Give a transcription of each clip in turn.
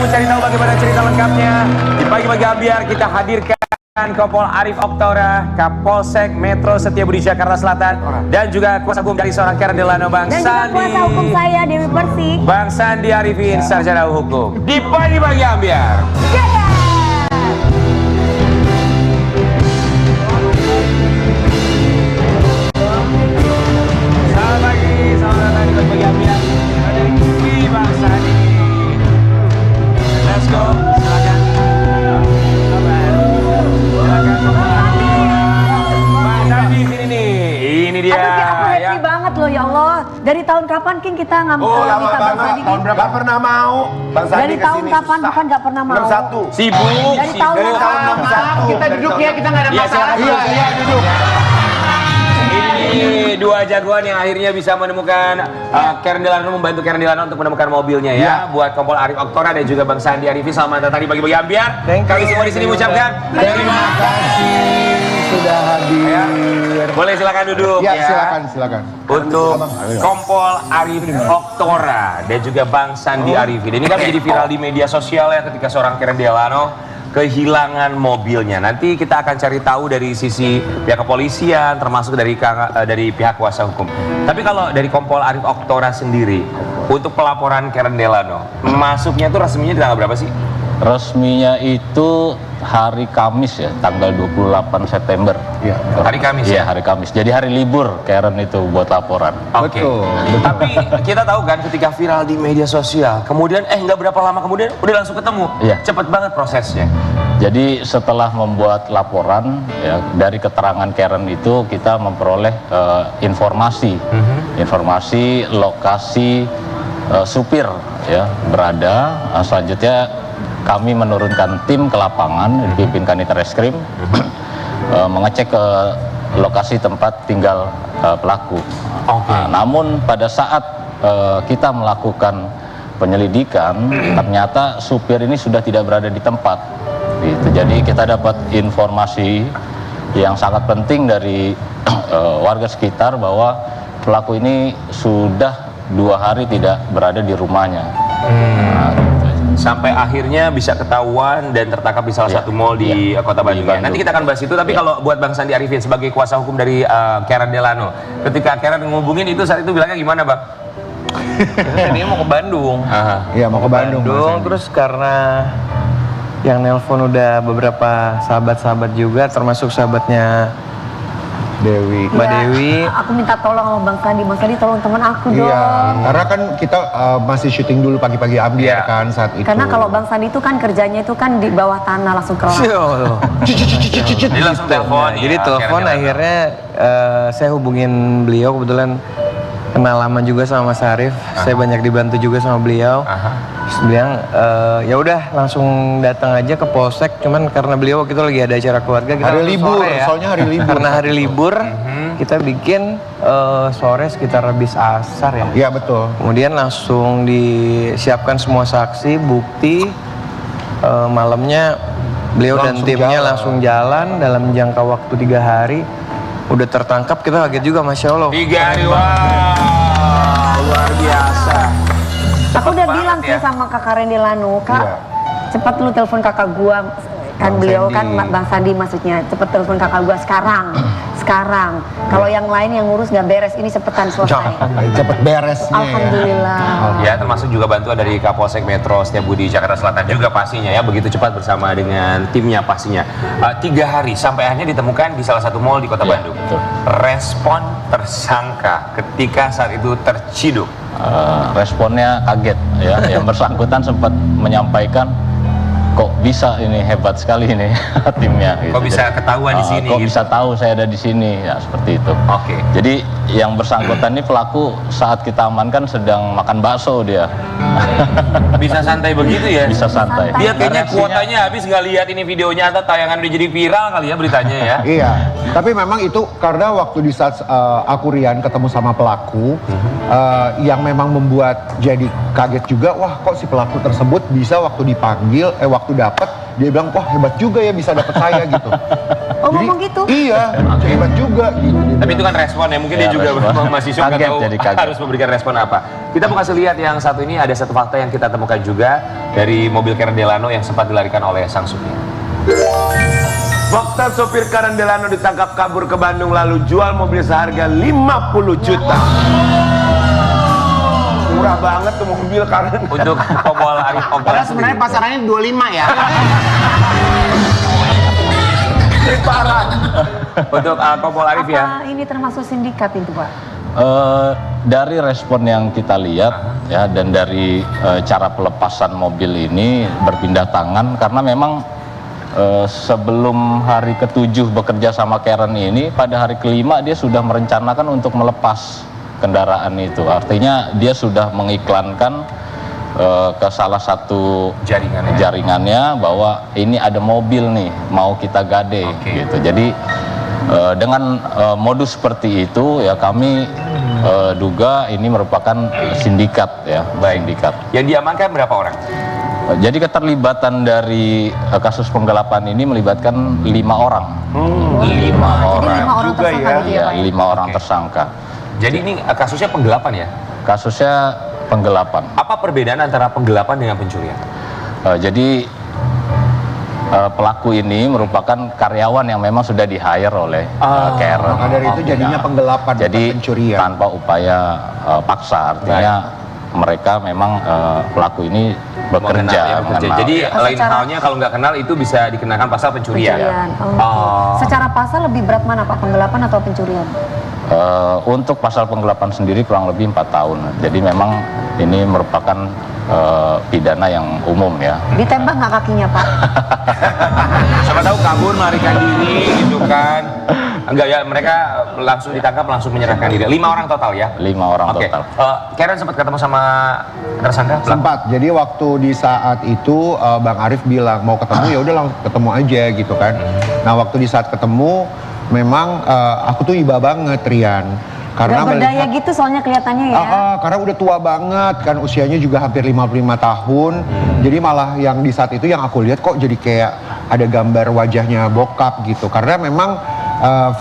menunggu cari tahu bagaimana cerita lengkapnya. Di pagi-pagi ambiar kita hadirkan Kompol Arif Oktora, Kapolsek Metro Setiabudi Jakarta Selatan, dan juga kuasa hukum dari seorang Karen Delano, Bang dan Sandi. Dan juga kuasa hukum saya, Dewi Persik. Bang Sandi Arifin, sarjana hukum. Di pagi-pagi ambiar. Selamat pagi, selamat datang di pagi-pagi ambiar. Dari Kupi, Bang Sandi. Let's go, silakan. Ini dia. Aku happy banget loh, ya Allah. Dari tahun kapan King kita lama minta Bang banget. Sandi? Tahun berapa? Gak pernah mau Bang Sandi Dari tahun kapan bukan gak pernah mau? 61. Sibuk. Dari tahun Dari tahun 61. Kita duduk ya, kita nggak ada masalah. Iya duduk. Ini dua jagoan yang akhirnya bisa menemukan Karen Delano, membantu Karen Delano untuk menemukan mobilnya ya. Buat Kompol Arif Oktora dan juga Bang Sandi Arifin, selamat datang di pagi-pagi ambiar. Kami semua di sini mengucapkan terima kasih Sudah hadir. Boleh silakan duduk Ya, ya. silakan. Untuk Kompol Arif Oktora dan juga Bang Sandi Arifin. Ini kan menjadi viral di media sosial ya ketika seorang Karen Delano kehilangan mobilnya. Nanti kita akan cari tahu dari sisi pihak kepolisian, termasuk dari pihak kuasa hukum. Tapi kalau dari Kompol Arif Oktora sendiri, untuk pelaporan Karen Delano, masuknya itu resminya di tanggal berapa sih? Resminya itu hari Kamis ya, tanggal 28 September. Iya. Hari Kamis Iya, ya? hari Kamis. Jadi hari libur Karen itu buat laporan. Oke. Betul. Tapi kita tahu kan ketika viral di media sosial, kemudian nggak berapa lama kemudian udah langsung ketemu. Iya. Cepet banget prosesnya. Jadi setelah membuat laporan ya, dari keterangan Karen itu kita memperoleh informasi lokasi supir ya berada. Selanjutnya kami menurunkan tim ke lapangan dipimpin Kanit Reskrim mengecek ke lokasi tempat tinggal pelaku. Namun pada saat kita melakukan penyelidikan, ternyata supir ini sudah tidak berada di tempat. Gitu. Jadi kita dapat informasi yang sangat penting dari warga sekitar bahwa pelaku ini sudah 2 hari tidak berada di rumahnya. Sampai akhirnya bisa ketahuan dan tertangkap di salah satu mall di Kota Bandung. Nanti kita akan bahas itu, tapi kalau buat Bang Sandi Arifin sebagai kuasa hukum dari Karen Delano, ketika Karen ngubungin itu saat itu bilangnya gimana, Bang? Dia mau ke Bandung. Iya, mau ke Bandung. Terus karena yang nelpon udah beberapa sahabat-sahabat juga, termasuk sahabatnya Dewi. Mbak Ya, Dewi. Aku minta tolong sama Bang Sandi. Bang Sandi tolong teman aku dong. Iya, karena kan kita masih syuting dulu pagi-pagi ambiar kan saat itu. Karena kalau Bang Sandi itu kan kerjanya itu kan di bawah tanah langsung ke Jadi langsung telepon. Jadi telepon akhirnya saya hubungin beliau, kebetulan kenal lama juga sama Mas Arif. Saya banyak dibantu juga sama beliau. Terus bilang ya udah langsung datang aja ke Polsek, cuman karena beliau waktu itu lagi ada acara keluarga, kita hari langsung libur, sore ya. soalnya hari libur. Karena hari libur kita bikin sore sekitar habis asar ya. Iya, betul. Kemudian langsung disiapkan semua saksi, bukti. Malamnya beliau dan Langsung timnya jalan. langsung jalan dalam jangka waktu 3 hari. Udah tertangkap, kita kaget juga, Masya Allah. 3 hari, wow, luar biasa. Aku udah Cepet bilang banget sih ya. sama Kak Karen Delano, Kak, Iya. cepat lu telepon kakak gua. Kan Bang beliau Sandi. kan Bang Sandi maksudnya, cepet telepon kakak gua sekarang. Kalau yang lain yang ngurus nggak beres, ini cepetan selesai. Cepet beresnya ya. Alhamdulillah. Ya, termasuk juga bantuan dari Kapolsek Metro Setiabudi Jakarta Selatan juga pastinya ya, begitu cepat bersama dengan timnya pastinya. 3 hari sampai akhirnya ditemukan di salah satu mall di Kota Iya, Bandung. betul. Respon tersangka ketika saat itu terciduk. Responnya kaget ya. Yang bersangkutan sempat menyampaikan kok bisa ini hebat sekali ini timnya. Gitu. Kok bisa ketahuan di sini? Kok gitu? bisa tahu saya ada di sini ya seperti itu. Oke. Jadi yang bersangkutan ini pelaku saat kita amankan sedang makan bakso dia. Bisa santai begitu ya? Bisa santai. Dia kayaknya Reaksinya- kuotanya habis nggak lihat ini videonya atau tayangan udah jadi viral kali ya beritanya ya. Iya, tapi memang itu karena waktu di saat aku Rian ketemu sama pelaku, yang memang membuat jadi kaget juga, wah kok si pelaku tersebut bisa waktu dipanggil, waktu dapat, dia bilang, wah hebat juga ya bisa dapat saya gitu. Oh, ngomong gitu? Iya, hebat juga gitu. dia Tapi itu bilang. kan respon ya, mungkin Ya, dia juga respon. masih shock, nggak Kaget, tahu jadi kaget. harus memberikan respon apa. Kita mau kasih lihat yang satu ini, ada satu fakta yang kita temukan juga dari mobil Karen Delano yang sempat dilarikan oleh sang supir. Fakta sopir Karen Delano ditangkap kabur ke Bandung lalu jual mobil seharga 50 juta. Murah banget tuh mobil Karen. Untuk Kompol Arif Oktora Padahal sebenarnya pasarannya 25 ya. Parah. Untuk Kompol Arif ya. Apa ini termasuk sindikat itu, Pak? Dari respon yang kita lihat ya dan dari cara pelepasan mobil ini berpindah tangan karena memang sebelum hari ke-7 bekerja sama Karen ini, pada hari ke-5 dia sudah merencanakan untuk melepas kendaraan itu. Artinya dia sudah mengiklankan ke salah satu jaringannya bahwa ini ada mobil nih mau kita gade gitu. Jadi dengan modus seperti itu ya kami duga ini merupakan sindikat ya, sindikat. Yang diamankan berapa orang? Jadi keterlibatan dari kasus penggelapan ini melibatkan 5 orang. 5 Jadi orang. 5 orang juga tersangka ya. gitu ya, Ya, Pak? 5 orang tersangka. Jadi ini kasusnya penggelapan ya? Kasusnya penggelapan. Apa perbedaan antara penggelapan dengan pencurian? Jadi pelaku ini merupakan karyawan yang memang sudah di-hire oleh Karen. Maka dari itu jadinya penggelapan, Jadi bukan pencurian. tanpa upaya paksa, artinya mereka memang pelaku ini bekerja. mengenal. Jadi Oh, lain secara- halnya kalau nggak kenal itu bisa dikenakan pasal pencurian. Pencurian. Oh. Secara pasal lebih berat mana, Pak? Penggelapan atau pencurian? Untuk pasal penggelapan sendiri kurang lebih 4 tahun. Jadi memang ini merupakan pidana yang umum ya. Ditembak nggak kakinya, Pak? Siapa tahu kabur melarikan diri gitu kan. Enggak ya, mereka langsung ditangkap, langsung menyerahkan diri. 5 orang total ya? 5 orang Oke. total. Karen sempat ketemu sama tersangka? pelaku? Sempat. Jadi waktu di saat itu Bang Arif bilang mau ketemu, ya udah langsung ketemu aja gitu kan. Nah waktu di saat ketemu memang aku tuh iba banget Rian. Karena Nggak berdaya gitu soalnya kelihatannya ya. karena udah tua banget kan, usianya juga hampir 55 tahun. Jadi malah yang di saat itu yang aku lihat kok jadi kayak ada gambar wajahnya bokap gitu. Karena memang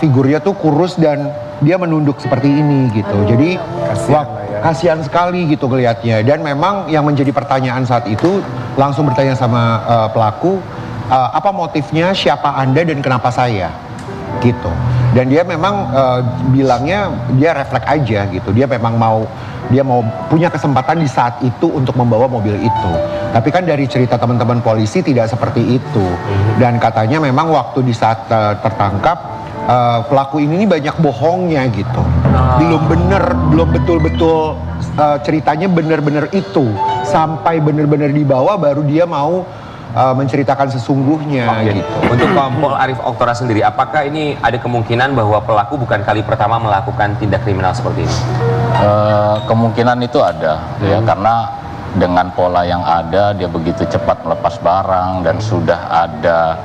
figurnya tuh kurus dan dia menunduk seperti ini gitu. Jadi kasihan sekali gitu ngelihatnya. Dan memang yang menjadi pertanyaan saat itu langsung bertanya sama pelaku, apa motifnya, siapa Anda dan kenapa saya? Gitu. Dan dia memang bilangnya dia refleks aja gitu. Dia memang mau punya kesempatan di saat itu untuk membawa mobil itu. Tapi kan dari cerita teman-teman polisi tidak seperti itu. Dan katanya memang waktu di saat tertangkap pelaku ini banyak bohongnya gitu. Belum betul-betul ceritanya benar-benar itu. Sampai benar-benar dibawa baru dia mau menceritakan sesungguhnya gitu. Untuk Kompol Arif Oktora sendiri, apakah ini ada kemungkinan bahwa pelaku bukan kali pertama melakukan tindak kriminal seperti ini? Kemungkinan itu ada ya, karena dengan pola yang ada dia begitu cepat melepas barang dan sudah ada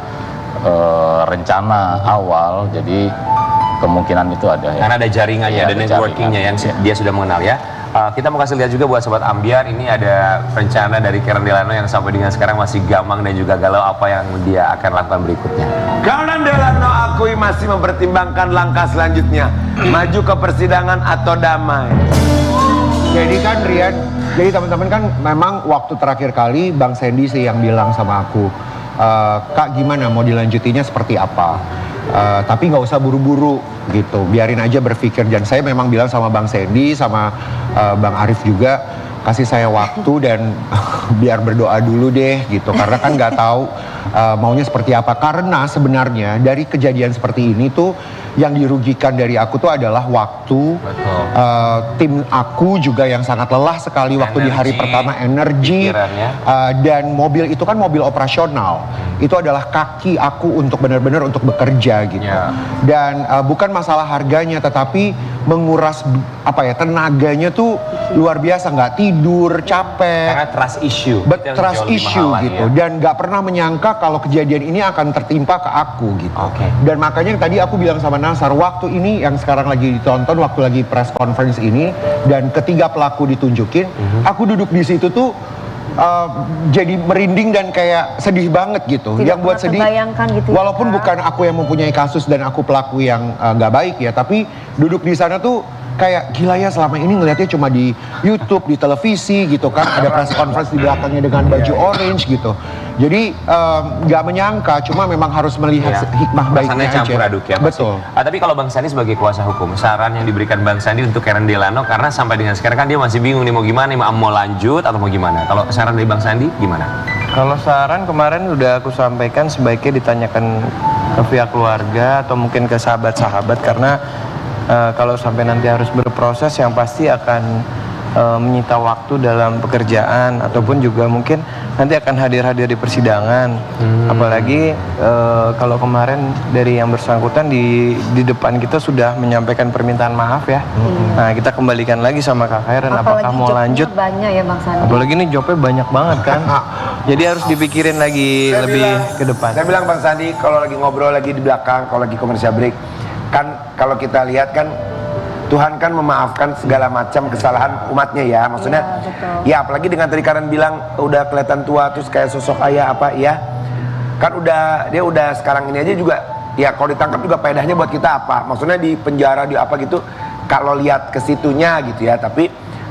rencana awal, jadi kemungkinan itu ada ya. Karena ada jaringannya, Iya, ada ada networkingnya yang jaringan. dia sudah mengenal ya. Kita mau kasih lihat juga buat Sobat Ambiar, ini ada rencana dari Karen Delano yang sampai dengan sekarang masih gamang dan juga galau apa yang dia akan lakukan berikutnya. Karen Delano akui masih mempertimbangkan langkah selanjutnya, maju ke persidangan atau damai. Jadi kan Rian, jadi teman-teman kan memang waktu terakhir kali Bang Sandy sih yang bilang sama aku, Kak gimana mau dilanjutinya seperti apa? Tapi nggak usah buru-buru gitu, biarin aja berpikir. Dan saya memang bilang sama Bang Sandy, sama Bang Arif juga, kasih saya waktu dan biar berdoa dulu deh gitu. Karena kan nggak tahu maunya seperti apa. Karena sebenarnya dari kejadian seperti ini tuh yang dirugikan dari aku tuh adalah waktu. Tim aku juga yang sangat lelah sekali waktu di hari pertama, energi. Dan mobil itu kan mobil operasional. Itu adalah kaki aku untuk benar-benar untuk bekerja gitu. Dan bukan masalah harganya, tetapi menguras tenaganya tuh luar biasa, nggak tidur, capek. Karena trust issue. Trust issue gitu. Dan nggak pernah menyangka kalau kejadian ini akan tertimpa ke aku gitu. Dan makanya tadi aku bilang sama Nasar, waktu ini yang sekarang lagi ditonton, waktu lagi press conference ini, dan ketiga pelaku ditunjukin, aku duduk di situ tuh jadi merinding dan kayak sedih banget gitu. Tidak yang buat pernah sedih, terbayangkan gitu ya, walaupun Kak. bukan aku yang mempunyai kasus dan aku pelaku yang nggak baik ya, tapi duduk di sana tuh kayak gila ya, selama ini ngelihatnya cuma di YouTube, di televisi gitu kan, ada press conference di belakangnya dengan baju orange gitu. Jadi nggak menyangka, cuma memang harus melihat hikmah baiknya Rasanya campur aja. aduk ya pasti. Betul. Tapi kalau Bang Sandi sebagai kuasa hukum, saran yang diberikan Bang Sandi untuk Karen Delano, karena sampai dengan sekarang kan dia masih bingung nih mau gimana, mau lanjut atau mau gimana. Kalau saran dari Bang Sandi gimana? Kalau saran kemarin udah aku sampaikan sebaiknya ditanyakan ke pihak keluarga atau mungkin ke sahabat-sahabat, karena kalau sampai nanti harus berproses yang pasti akan menyita waktu dalam pekerjaan ataupun juga mungkin nanti akan hadir-hadir di persidangan. Apalagi kalau kemarin dari yang bersangkutan di depan kita sudah menyampaikan permintaan maaf ya. Nah, kita kembalikan lagi sama Kak Karen apakah mau jobnya lanjut. banyak ya Bang Sandi. Apalagi ini jobnya banyak banget kan. Jadi harus dipikirin lagi Saya lebih bilang- ke depan. Saya bilang Bang Sandi, kalau lagi ngobrol lagi di belakang, kalau lagi commercial break, kan kalau kita lihat kan Tuhan kan memaafkan segala macam kesalahan umatnya ya. Maksudnya, Iya, betul. ya apalagi dengan tadi Karen bilang udah kelihatan tua terus kayak sosok ayah apa ya. Kan dia udah sekarang ini aja juga, ya kalau ditangkap juga faedahnya buat kita apa. Maksudnya di penjara di apa gitu, kalau lihat ke situnya gitu ya. Tapi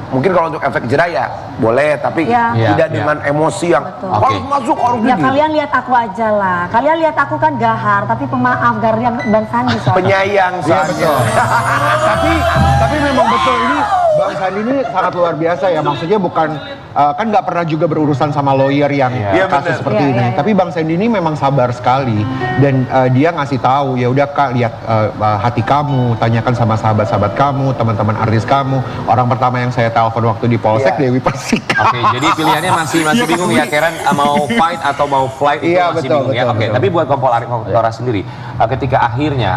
mungkin kalau untuk efek jerah ya boleh, tapi Ya. tidak dengan emosi yang Betul. harus masuk, harus Ya gini. kalian lihat aku aja lah. Kalian lihat aku kan gahar, tapi pemaaf Gardian Bang Sandi soalnya. Penyayang Iya soalnya. betul. tapi memang betul ini Bang Sandi ini sangat luar biasa ya. Maksudnya bukan kan nggak pernah juga berurusan sama lawyer yang Iya, kasus benar. seperti Iya, ini. iya, iya. Tapi Bang Sandi ini memang sabar sekali dan dia ngasih tahu ya udah Kak, lihat hati kamu, tanyakan sama sahabat-sahabat kamu, teman-teman artis kamu. Orang pertama yang saya telepon waktu di Polsek Iya. Dewi Persik. Oke, jadi pilihannya masih bingung ya Karen, mau fight atau mau flight itu Iya, masih betul, bingung ya. betul, Oke, betul. tapi buat Kompol Arif Oktora sendiri, ketika akhirnya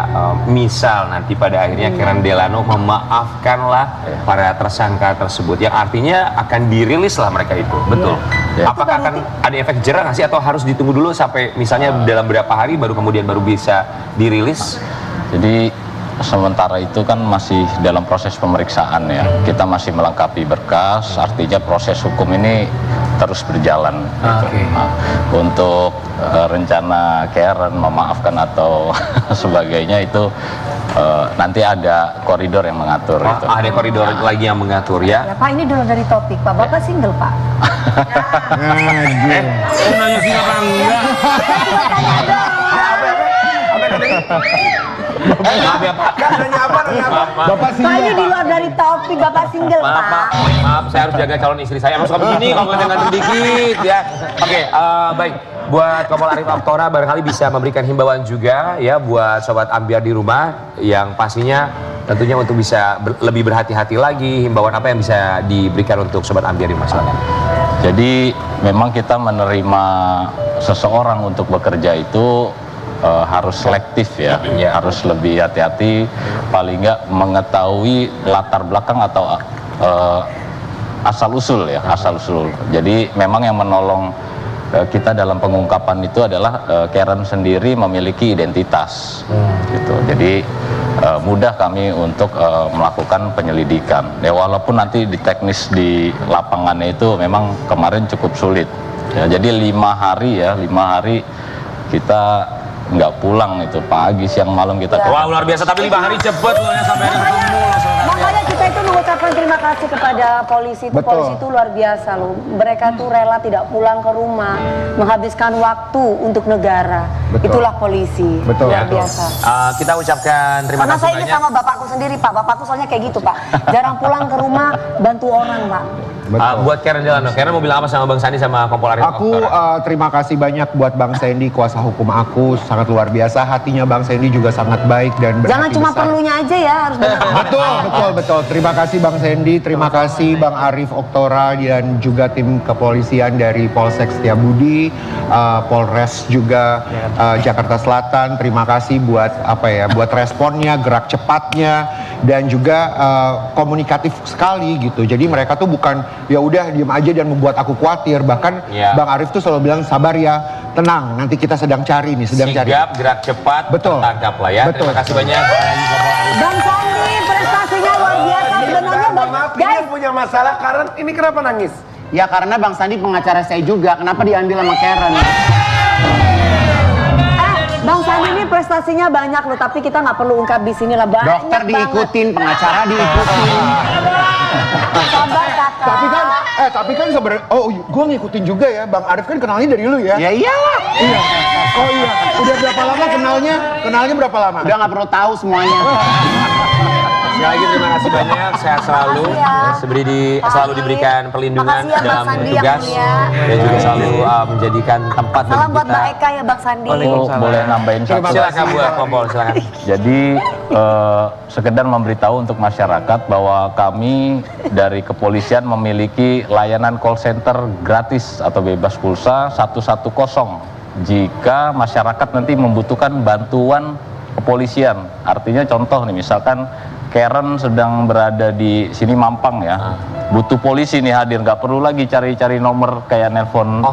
misal nanti pada akhirnya Karen Delano memaafkanlah para tersangka tersebut, yang artinya akan dirilis lah mereka itu, betul? Iya. Apakah akan ada efek jerah nggak sih, atau harus ditunggu dulu sampai misalnya dalam berapa hari baru kemudian bisa dirilis? Jadi sementara itu kan masih dalam proses pemeriksaan ya. Kita masih melengkapi berkas, artinya proses hukum ini terus berjalan. Gitu. Oke. Nah, untuk rencana Karen memaafkan atau sebagainya itu nanti ada koridor yang mengatur itu. Ada koridor lagi yang mengatur ya? Ya Pak, ini dulu dari topik Pak. Bapak single Pak. Nanya sih apa enggak? Maaf ya Pak. Nanya apa? Bapak sih Pak, ini di luar dari topik. Bapak single Maaf Pak, Pak. maaf saya harus jaga calon istri saya. Emang suka begini kalau nggak dikit ya. Oke, baik. Buat Kompol Arif Oktora barangkali bisa memberikan himbauan juga ya buat sobat ambiar di rumah, yang pastinya tentunya untuk bisa lebih berhati-hati lagi. Himbauan apa yang bisa diberikan untuk sobat ambiar di rumah, silakan. Jadi memang kita menerima seseorang untuk bekerja itu harus selektif ya, Iya. harus lebih hati-hati, paling nggak mengetahui latar belakang atau asal usul ya, asal usul. Jadi memang yang menolong kita dalam pengungkapan itu adalah Karen sendiri memiliki identitas, gitu. Jadi mudah kami untuk melakukan penyelidikan. Ya walaupun nanti di teknis di lapangannya itu memang kemarin cukup sulit. Ya, jadi 5 hari ya, 5 hari kita nggak pulang itu, pagi siang malam kita. Wah luar biasa, tapi 5 hari cepet loh ya sampai ketemu loh. Makanya kita itu mengucapkan terima kasih kepada polisi itu. Betul. Polisi itu luar biasa loh. Mereka tuh rela tidak pulang ke rumah, menghabiskan waktu untuk negara. Betul. Itulah polisi. Betul. Luar Betul. biasa. Kita ucapkan terima Karena kasih saya ini banyak. sama bapakku sendiri Pak. Bapakku soalnya kayak gitu Pak. Jarang pulang ke rumah, bantu orang Pak. Betul. Buat Karen Delano, Karen mau bilang apa sama Bang Sandi sama Kompol Arif Aku Oktora? terima kasih banyak buat Bang Sandy, kuasa hukum aku, sangat luar biasa. Hatinya Bang Sandy juga sangat baik dan berhati Jangan cuma besar. perlunya aja ya, harus benar. Betul. Terima kasih Bang Sandy, terima kasih Bang Arif Oktora dan juga tim kepolisian dari Polsek Setiabudi, Polres juga Jakarta Selatan. Terima kasih buat buat responnya, gerak cepatnya dan juga komunikatif sekali gitu. Jadi mereka tuh bukan ya udah diem aja dan membuat aku khawatir. Bahkan Iya. Bang Arif tuh selalu bilang sabar ya, tenang. Nanti kita sedang cari nih, sedang cari. Sigap, gerak cepat, Betul. tangkap lah ya. Betul. Terima kasih banyak. Bang Sandi prestasinya luar biasa sebenarnya. Maaf, Guys, ini punya masalah karena ini kenapa nangis? Ya karena Bang Sandi pengacara saya juga, kenapa diambil sama Karen? Bang Sandi ini prestasinya banyak loh, tapi kita nggak perlu ungkap di sini lah, banyak Dokter diikutin, pengacara diikutin. Sabar kakak. Tapi kan sebenarnya, gue ngikutin juga ya, Bang Arif kan kenalnya dari lu ya? Ya iyalah. Iya. Oh iya, udah berapa lama kenalnya? Kenalnya berapa lama? Udah nggak perlu tahu semuanya. Sekali lagi terima kasih banyak, sehat selalu, selalu diberikan perlindungan Makasih ya, Bang dalam Sandi, tugas, yang mulia. dan juga selalu menjadikan tempat Salam bagi buat kita. Mbak Eka ya Bang Sandi. Boleh nambahin satu. Silakan Bu Kompol, silakan. Jadi sekedar memberitahu untuk masyarakat bahwa kami dari kepolisian memiliki layanan call center gratis atau bebas pulsa 110 jika masyarakat nanti membutuhkan bantuan kepolisian. Artinya contoh nih, misalkan Karen sedang berada di sini Mampang ya, butuh polisi nih hadir, nggak perlu lagi cari-cari nomor kayak nelpon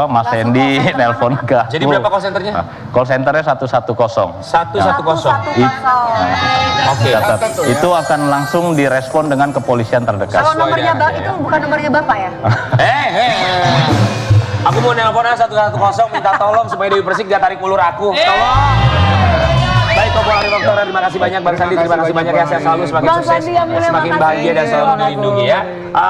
Mas Hendy, nelpon ke aku. Jadi berapa call centernya? Call centernya 110. 110. Oke. Catat. Itu akan langsung direspon dengan kepolisian terdekat. Kalau nomornya dengan itu bukan nomornya Bapak ya? Aku mau nelpon 110 minta tolong supaya Dewi Persik gak tarik ulur aku. Tolong. Baik, Kompol Arif Oktora, terima kasih banyak. Bang Sandi, terima kasih banyak ya. Sehat selalu, semakin Bang sukses, Sandi yang mulia, semakin makasih. bahagia dan selalu dilindungi ya.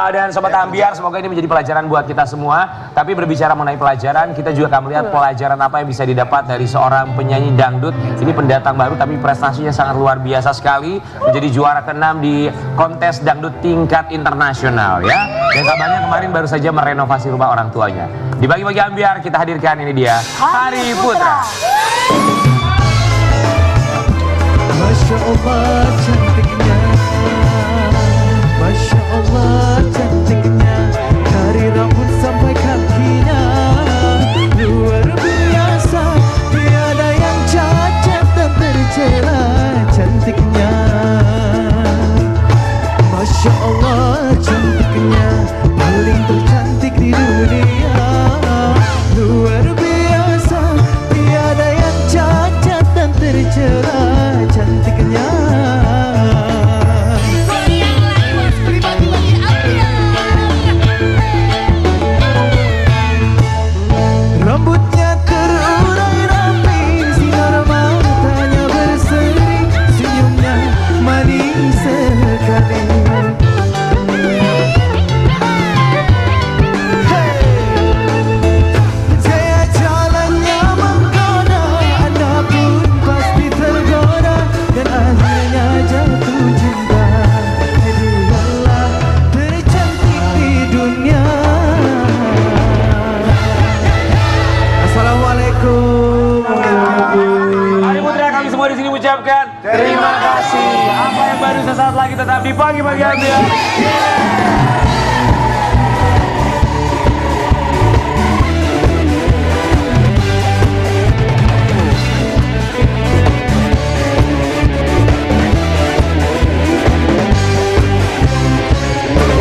Dan Sobat Ambiar, semoga ini menjadi pelajaran buat kita semua. Tapi berbicara mengenai pelajaran, kita juga akan melihat pelajaran apa yang bisa didapat dari seorang penyanyi dangdut. Ini pendatang baru tapi prestasinya sangat luar biasa sekali. Menjadi juara ke-6 di kontes dangdut tingkat internasional ya. Dan kabarnya kemarin baru saja merenovasi rumah orang tuanya. Di Bagi-Bagi Ambiar kita hadirkan ini dia, Hari Putra. Masya Allah cantiknya, Masya Allah cantiknya, dari rambut sampai kakinya, luar biasa, tiada yang cacat dan tercela cantiknya. Masya Allah cantiknya, paling tercantik di dunia, luar biasa, tiada yang cacat dan tercela cantiknya. Rambutnya terurai rapi, sinar matanya berseri, senyumnya manis sekali. Jaya jalannya menggoda, Anda pun pasti tergoda, dan akhirnya jatuh cinta. Dialah tercantik di dunia. Assalamualaikum. Hari Putra, kami semua di sini mengucapkan terima kasih. Apa yang baru sesaat lagi tetap di Pagi-Pagi Ambiar.